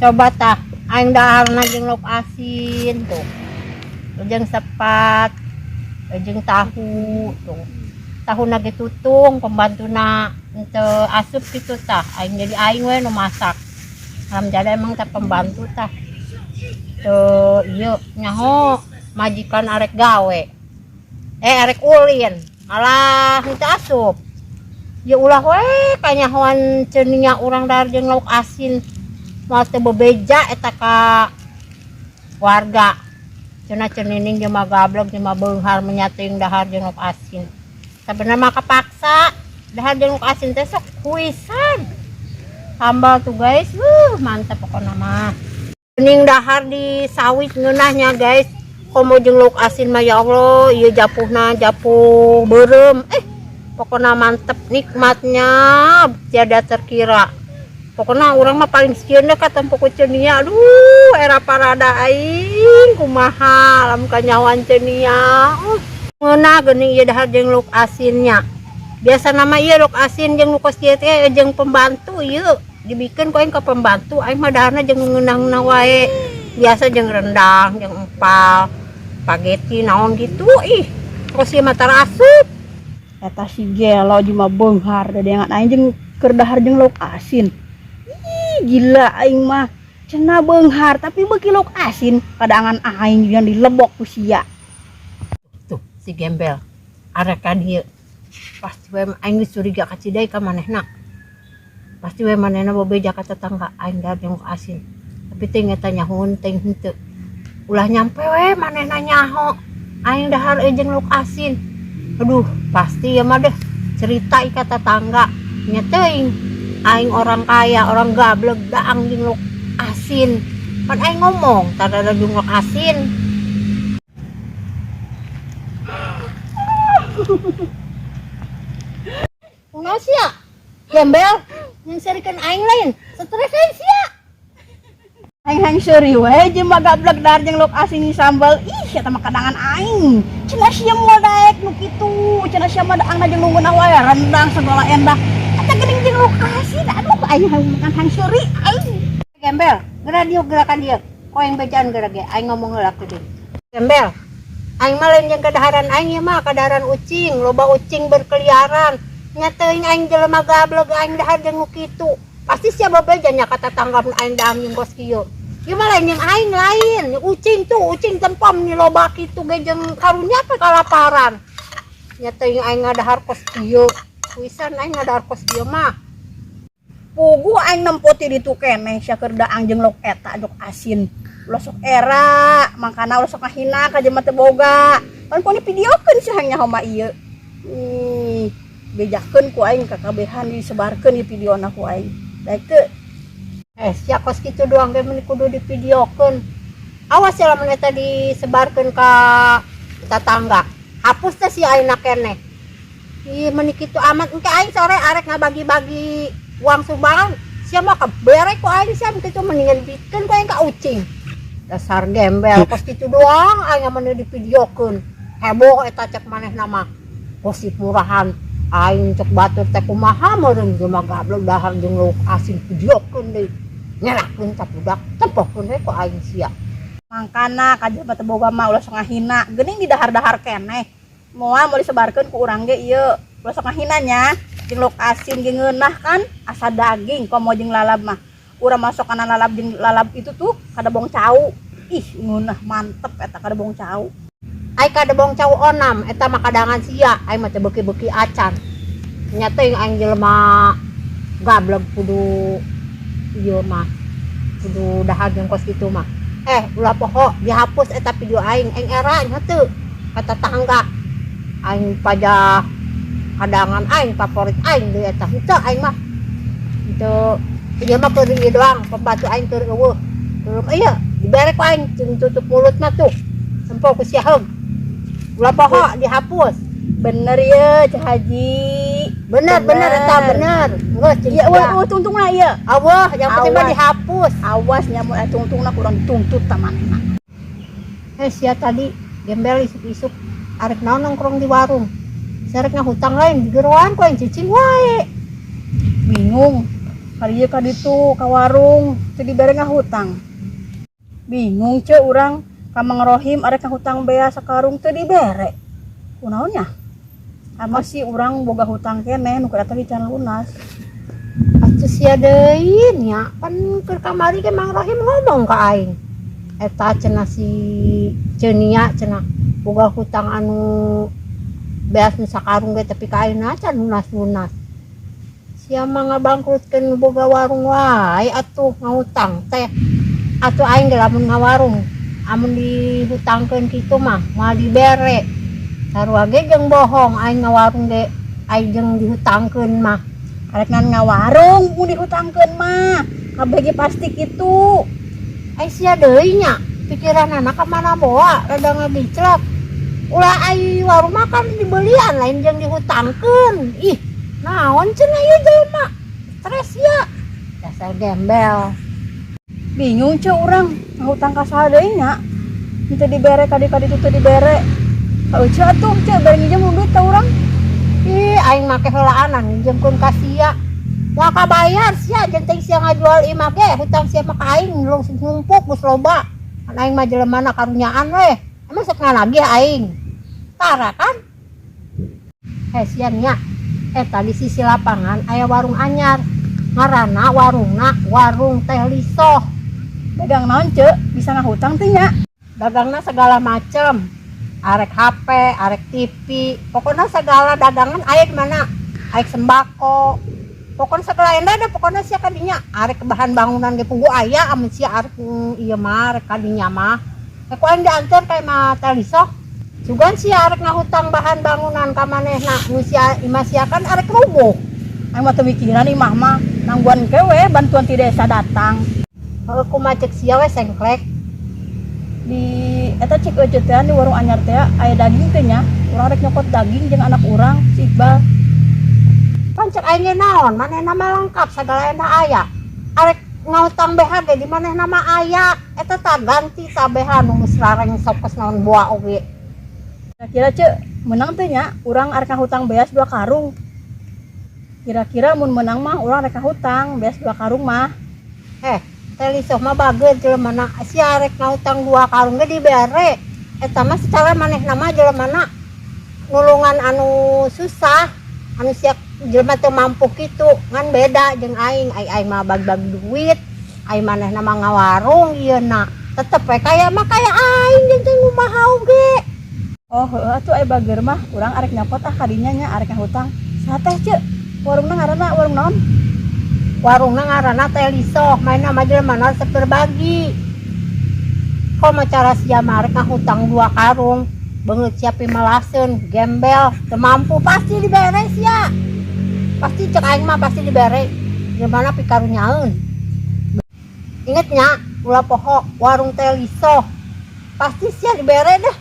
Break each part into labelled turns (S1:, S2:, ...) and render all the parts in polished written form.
S1: Coba tah, aing dahar na jeung lauk asin tuh. Jeung sepat, jeung tahu tuh. Tahu na tutung pembantuna teu asup kitu tah. Aing jadi aing we nu masak. Alhamdulillah emang teh pembantu tah. Tuh ieu nyaho majikan arek gawe. Arek ulin, malah henteu asup. Ya ulah we kanyahoan ceuninya urang dahar jeung lauk asin. Mau teu bebeja eta ka warga. Cenah cenining jeung mah gablog jeung mah beunghar menyating dahar jeung lauk asin. Sabenerna mah kapaksa dahar jeung lauk asin teh sok kuisan. Sambal tuh guys, mantap pokoknya mah. Bening dahar di sawit ngeunahnya guys. Komo jeung lauk asin mah ya Allah, ieu japuhna japuh beureum. Pokoknya mantep nikmatnya tiada terkira. Pokoknya orang mah paling sieun deh ka tempo ku ceunia. Aduh, era parada aing kumaha lamun kanyawan ceunia. Ngeunah geuning ieu dahar jeung lauk asinnya. Biasa nama ieu lauk asin jeung lukos ieu teh jeung pembantu ieu. Dibikeun ku aing ka pembantu, aing mah daharna jeung ngeunah-ngeunah wae. Biasa jeung rendang, jeung empal, spaghetti naon gitu. Terus ieu mah tarasup.
S2: Eta si gelo cuma beunghar dadengan aing jeung keur dahar jeung lauk asin. Gila aing mah cenah beunghar tapi beuki lauk asin kadangan aing yang dilebok ku sia.
S1: Tuh si gembel arek ka dieu pasti we aing geus curiga ka Cidai ka manehna. Pasti we manehna bebeja ka tetangga aing dahar jeung lauk asin. Tapi teh eta nyahoun teh henteu. Ulah nyampe we manehna nyaho aing dahar jeung lauk asin. Aduh, pasti ya mah deh cerita ka tetangga nya teuing. Aing orang kaya, orang gablek daang jeung lauk asin. Pan aing ngomong, tadada jeung lauk asin. Kunaon sia? Gembel, yang serikeun aing lain. Stres aing sia.
S2: Aing hangseureui we jeung mah gablek dahar jeung lauk asin sambal. Ih, eta mah kadangan aing. Cenah sia moal daek nu kitu. Cenah sia mah daangna jeung nungguna wae rendang segala endah. Eta geuning jeung lauk asin. Aduh, aing makan hangseureui aing.
S1: Gembel, geura dieu gerakan dieu. Ko aing bejaan geura ge, aing ngomong heula ke dieu. Gembel, aing mah lain jeung kadaharan aing ieu mah kadaharan ucing, loba ucing berkeliaran. Nya teuing aing jelema gablek aing dahar jeung nu kitu. Pasti sia bebeja nya ka tetangga aing dahar jeung kos kieu. Ieu mah lain jeung aing lain, ucing tuh, ucing tempom ni loba kitu ge jeung karunya pe kalaparan. Nya teuing aing ngadahar kos kieu. Wisan aing ngadahar kos kieu mah.
S2: Pugu aing nemputi ditu keneh sia keur daang jeung lauk eta lauk asin. Ulah sok era, mangkana ulah sok ngahina ka jelema teu boga. Pan poni videokeun sia nyaho mah ieu. Bejakeun ku aing kakabehan disebarkeun di videona ku aing. Daek teu.
S1: Sia kos kitu doang ge meni kudu divideokeun. Awas ya lamun eta disebarkeun ka tetangga. Hapus teh sia ayeuna keneh. Ih meni kitu amat engke aing sore arek ngabagi-bagi uang sumbangan. Sia mah kabere ku aing sia kitu mendingan bikeun ku aing ka ucing. Dasar gembel kos kitu doang aing meni divideokeun. Heboh eta cek manehna mah. Gosip murahan. Aing cek batur teh kumaha meureun ge mah gablek dahar jeung lauk asin videokeun deui. Nyerahkeun ka budak, tempohkeun we ku aing sia.
S2: Mangkana ka jelema teu boga mah ulah sok ngahina, geuning di dahar-dahar keneh. Moal mau disebarkeun ku urang ge ieu, ulah sok ngahina nya. Jeung lauk asin ge ngeunah kan asa daging komo jeung lalab mah. Urang masuk kana lalab jeung lalab itu tuh kada bong cau. Ih, ngeunah mantep eta kada bong cau. Ai kada bong cau onam eta mah kadangan sia, ai mah teh beuki-beuki acan. Nya teuing aing jelema gablek kudu ieu mah. Kudu dahar jeung kos kitu mah. Ulah poho dihapus eta video aing era nya teu ka tetangga. Aing pajah kadangan aing favorit aing deui eta. Henteu aing mah. Henteu ieu mah keur ieu doang, pembantu aing keur eueuh. Belum ieu dibere ku aing tutup mulut mah tuh. Sempo ku sia heug. Ulah poho dihapus. Bener ya Cah Haji.
S1: Bener eta bener. Geus
S2: ieu tungtungna ieu.
S1: Awah yang penting mah dihapus.
S2: Awas nya mun tungtungna kurang dituntut ta manehna.
S1: Sia tadi gembel isuk-isuk arek naon nongkrong di warung. Sarek ngahutang lain di geroan ku aing cicing wae.
S2: Bingung. kali ka ditu ka warung teu dibere ngahutang. Bingung ce urang ka Mang Rohim arek ngahutang bea sakarung teu dibere. Kunaonnya? Ama si urang boga hutang keneh nu kada teh can lunas.
S1: Atuh sia deui nya, kan keur kamari ge Mang Rohim ngomong ka aing. Eta cenah si Ceunia cenah boga hutang anu beas nu sakarung ge tapi ka ayeuna can lunas-lunas. Sia mah ngabangkrutkeun boga warung wae atuh ngahutang teh. Atuh aing ge lamun ngawarung, amun dihutangkeun kitu mah moal dibere. Sarua ge jeung bohong aing ngawarung ge aing jeung dihutangkeun mah.
S2: Arek ngan ngawarung mun dihutangkeun mah kabeh ge pasti kitu.
S1: Ai sia deui nya, pikiranna ka mana boa rada ngagiclek. Ulah ai warung makan dibelian lain jeung dihutangkeun. Ih, naon cenah ieu jelema? Stres ya. Dasar gembel.
S2: Bingung ce urang ngahutang ka saha deui nya. Teu dibere ka ditu teu dibere. Kauce atuh ce bari nginjem duit ka urang.
S1: Ih, aing make heulaan nginjemkeun ka sia. Moal kabayar sia jeung teh sia ngajual imah ge hutang sia mah ka aing numpuk geus loba. Kan aing mah jelemana karunyaan we. Emang sok ngalagih aing. Tara kan? Sia nya. Eta di sisi lapangan aya warung anyar. Ngaranna warungna Warung Teh Lisoh.
S2: Dagang naon ce? Bisa ngahutang teh nya?
S1: Dagangna segala macem. Arek HP, arek TV, pokoknya segala dagangan aya di mana? Arek sembako. Pokoknya segala enda ada pokoknya sia kadinya. Arek bahan bangunan ge pugu aya amun sia arek ieu mah arek kadinya mah. Ku aing diantar ka imah Teh Lisoh. Sugan sia arek ngahutang bahan bangunan ka manehna. Nu sia imah sia kan arek rubuh.
S2: Aing mah teu mikiran imah mah nangguan kewe bantuan ti desa datang.
S1: Heuh kumaha cek sia we sengklek.
S2: Di eta cek euceut teh di warung anyar teh aya daging teh nya. Urang rek nyokot daging jeung anak urang si Iqbal.
S1: Pan cek aing ge naon? Manehna mah lengkap sagala enda aya. Arek ngahutang BH ge di manehna mah aya. Eta tah ganti tah BH nu geus lareng sok kes naon boa oge.
S2: Kira-kira ce menang teh nya urang arek ngahutang beas 2 karung. Kira-kira mun menang mah urang rek ngahutang beas 2 karung mah.
S1: Teh Lisoh mah bageut jelemana sia arek ngahutang 2 karung ge dibere. Eta mah secara manehna mah jelemana nulungan anu susah, anu sia jelema teu mampu kitu. Ngan beda jeung aing mah bagi-bagi duit, aing manehna mah ngawarung ieuna. Tetep we kaya mah kaya aing jeung teu kumaha oge.
S2: Oh heueuh atuh aya bager mah urang arek nyapot kadinya nya arek ngahutang. Saha teh ce? Warungna ngaranna warung naon?
S1: Warungna ngaranna Teh Lisoh, mainna mah jelemana resep berbagi. Komo cara sia mah arek ngahutang 2 karung, beungeut sia pimelaseun, gembel, teu mampu pasti dibere sia. Pasti cek aing mah pasti dibere. Jelemana pikarunyaeun. Inget nya, ulah poho Warung Teh Lisoh. Pasti sia dibere deh.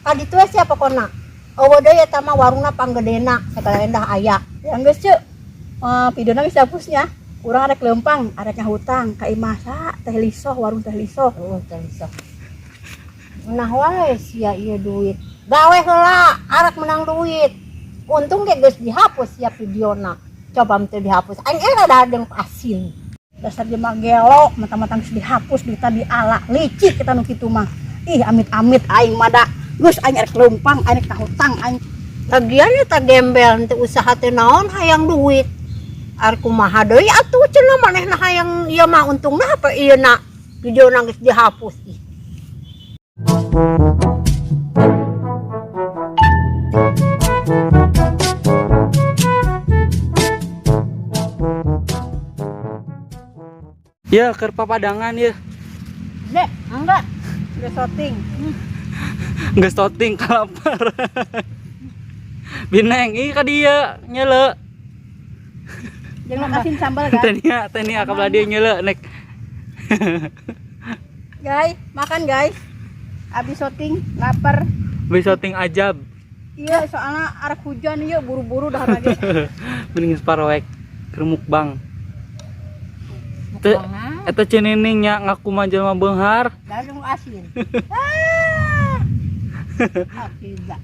S1: Kaditu we sia pokona. Eueuh deui eta mah warungna panggedena, sagala endah aya.
S2: Ya geus ce. Videona geus dihapusnya. Urang arek leumpang, arek ngahutang ka imah sa Teh Lisoh, Warung Teh Lisoh.
S1: Teh Lisoh. Nah wae sia ieu duit. Gawe heula, arek menang duit. Untung ge geus dihapus sia videona. Coba teu dihapus. Aing rada deung asin.
S2: Dasar jelema gelo, mentang-mentang geus dihapus duitna diala. Licik kita nu kitu mah. Ih amit-amit aing mah da. Geus aing arek leumpang, aing ngahutang aing.
S1: Lagian eta gembel teu usaha teh naon hayang duit. Ari kumaha deui atuh cenah manehna hayang ieu mah untungna apa ieuna videona geus dihapus ih.
S3: Ya, keur papadangan ya.
S2: Dek, enggak. Udah shooting.
S3: Geus stoting kalapar. Bineng, ih ka dieu nyeule.
S2: Jangan makasin sambal kan?
S3: Tenia ka belah dieu nyeule nek.
S2: Guys, makan guys. Abis shooting, lapar.
S3: Beli shooting ajab.
S2: Iya, soalnya arek hujan ieu buru-buru dah lagi.
S3: Mending separoek keur mukbang. Eta cenining nya ngaku mah jelema beunghar.
S1: Langsung asin.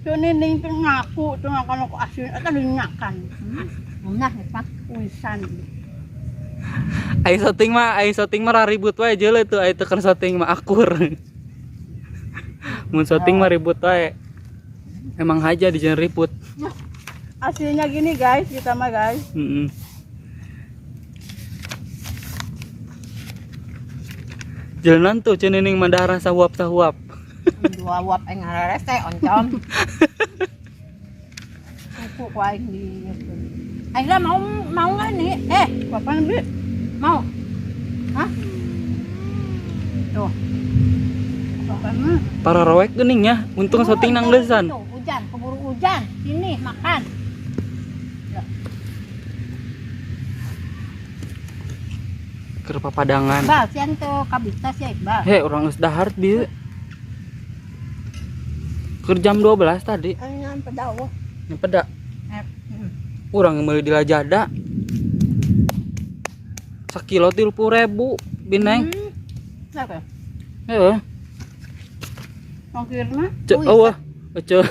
S2: Cenining teh ngaku teu ngakan aku asin eta dinyakan.
S1: Nah, pak
S2: Wisan.
S3: Ai syuting mah ribut wae jeule tuh ai tekan syuting mah akur. Mun syuting mah ribut wae. Emang aja di jalan ribut.
S2: Aslinya gini guys, kita mah guys.
S3: Jalanan tuh cenining mandara sahuap.
S1: Dua uap aing ngareres teh oncom. Aku ku aing di. Aing lah mau enggak nih?
S2: Kapan Bi?
S1: Mau? Hah? Tuh.
S2: Kapan mah?
S3: Para rowek geuningnya, untung syuting nang leusan.
S1: Tuh, hujan, keburu hujan. Sini makan.
S3: Keur papadangan.
S1: Bal, sian tuh kabita sih Iqbal.
S3: He, orang geus dahar dieu. Keur jam 12 tadi.
S1: Aing nyampe dawa.
S3: Nyampe da. Urang meuli di Lajada. Sakilo 30.000 bineng.
S2: Siapa?
S3: Heeh.
S2: Ongkirna?
S3: Cek eueuh. Cek.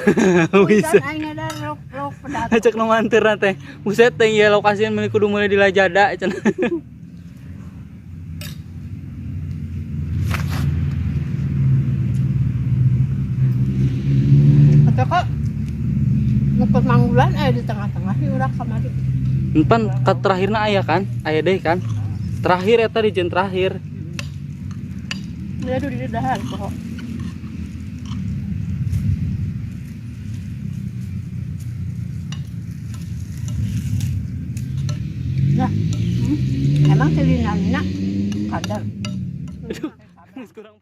S3: Bisa.
S1: Hujan aing ada rok pedat.
S3: Cek nu mantirna teh. Buset teh ieu lokasian meuli kudu meuli di Lajada cenah.
S1: Atau kok ngepet manggulan di tengah-tengah sih udah kamari.
S3: Empan kat terakhirna aya kan? Aya deui kan? Terakhir eta di jen terakhir.
S2: Dia dulu di dahar kok.
S1: Nah, emang si Lina kadar.
S3: Aduh, kurang